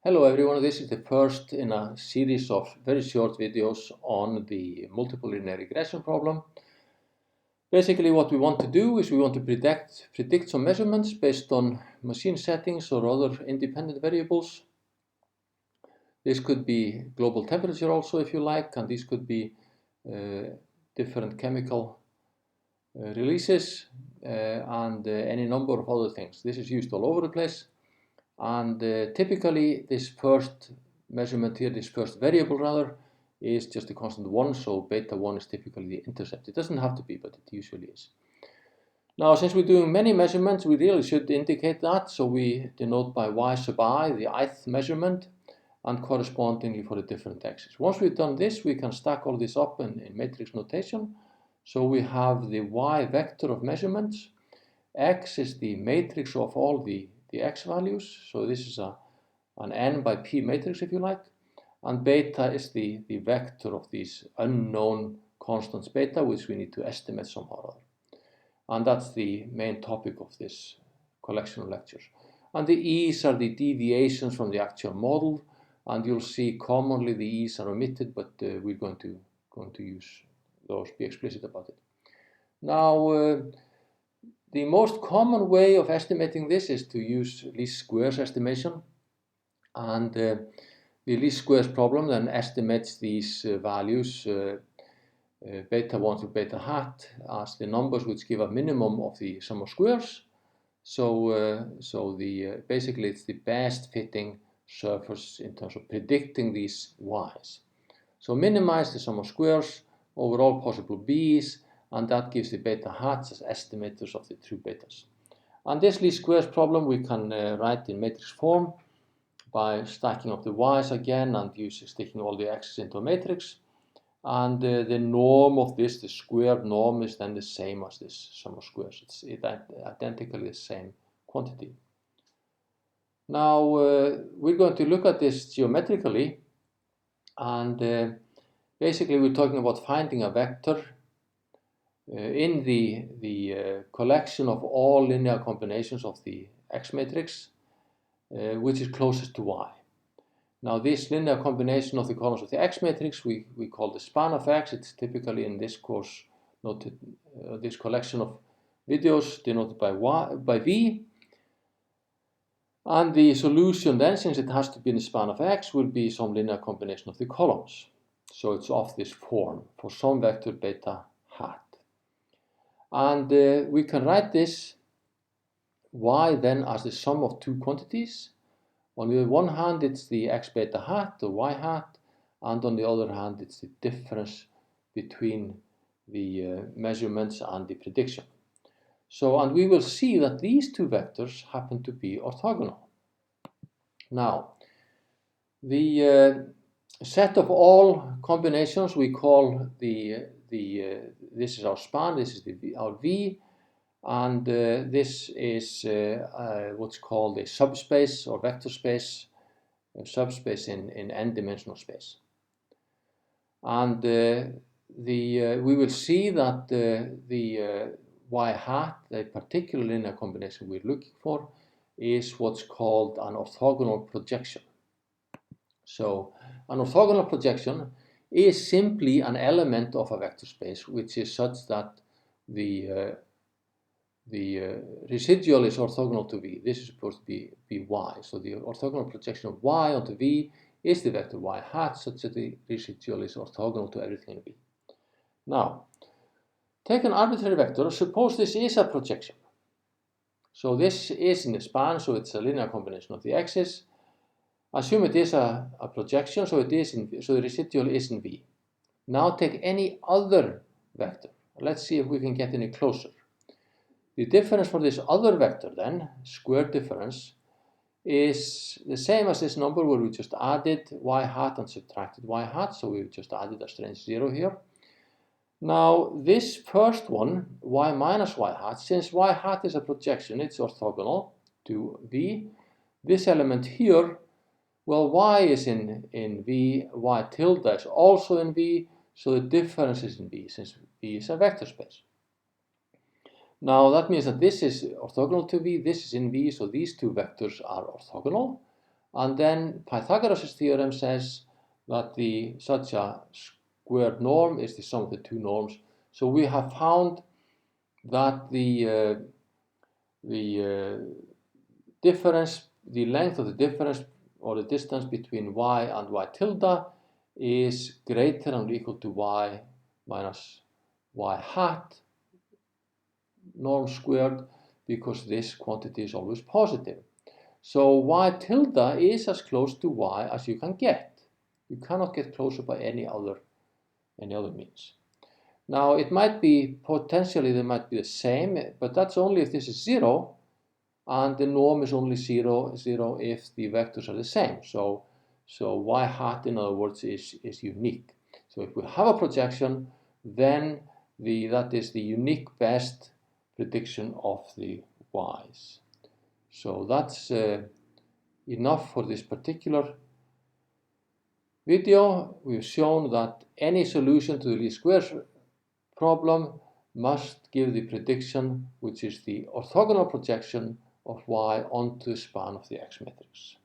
Hello everyone, this is the first in a series of very short videos on the multiple linear regression problem. Basically what we want to do is we want to predict some measurements based on machine settings or other independent variables. This could be global temperature also if you like, and these could be different chemical releases and any number of other things. This is used all over the place. And typically this first measurement here, this first variable rather, is just a constant 1, so beta 1 is typically the intercept. It doesn't have to be, but it usually is. Now, since we're doing many measurements, we really should indicate that, so we denote by y sub I the ith measurement, and correspondingly for the different x's. Once we've done this, we can stack all this up in matrix notation. So we have the y vector of measurements. X is the matrix of all the x values, so this is an n by p matrix if you like, and beta is the vector of these unknown constants beta, which we need to estimate somehow or other. And that's the main topic of this collection of lectures. And the e's are the deviations from the actual model, and you'll see commonly the e's are omitted, but we're going to use those, be explicit about it. Now, the most common way of estimating this is to use least squares estimation, and the least squares problem then estimates these values beta 1 to beta hat as the numbers which give a minimum of the sum of squares. So basically it's the best fitting surface in terms of predicting these y's. So minimize the sum of squares over all possible b's, and that gives the beta hats as estimators of the true betas. And this least squares problem we can write in matrix form by stacking up the y's again and sticking all the x's into a matrix. And the norm of this, the squared norm, is then the same as this sum of squares. It's identically the same quantity. Now we're going to look at this geometrically, and basically we're talking about finding a vector in the collection of all linear combinations of the X matrix, which is closest to Y. Now this linear combination of the columns of the X matrix we call the span of X. It's typically in this course noted, this collection of videos denoted by V. And the solution then, since it has to be in the span of X, will be some linear combination of the columns. So it's of this form for some vector beta hat. And we can write this y then as the sum of two quantities. On the one hand, it's the x beta hat, or y hat, and on the other hand, it's the difference between the measurements and the prediction. So, and we will see that these two vectors happen to be orthogonal. Now, the set of all combinations we call this is our span, this is our V, and this is what's called a subspace or vector space, subspace in n-dimensional space. And we will see that the y hat, the particular linear combination we're looking for, is what's called an orthogonal projection. So an orthogonal projection is simply an element of a vector space which is such that the residual is orthogonal to V. This is supposed to be Y. So the orthogonal projection of Y onto V is the vector y hat such that the residual is orthogonal to everything in V. Now, take an arbitrary vector. Suppose this is a projection. So this is in the span, so it's a linear combination of the x's. Assume it is a projection, so the residual is in V. Now take any other vector. Let's see if we can get any closer. The difference for this other vector then, square difference, is the same as this number where we just added y hat and subtracted y hat, so we've just added a strange 0 here. Now this first one, y minus y hat, since y hat is a projection, it's orthogonal to V. This element here, well, y is in V, y tilde is also in V, so the difference is in V, since V is a vector space. Now that means that this is orthogonal to V, this is in V, so these two vectors are orthogonal. And then Pythagoras' theorem says that such a squared norm is the sum of the two norms. So we have found that the difference, the length of the difference or the distance between y and y tilde is greater than or equal to y minus y hat norm squared, because this quantity is always positive. So y tilde is as close to y as you can get. You cannot get closer by any other means. Now it might be, potentially they might be the same, but that's only if this is 0, and the norm is only 0 if the vectors are the same. So y hat, in other words, is unique. So if we have a projection, then that is the unique best prediction of the y's. So that's enough for this particular video. We've shown that any solution to the least squares problem must give the prediction, which is the orthogonal projection of y onto the span of the X matrix.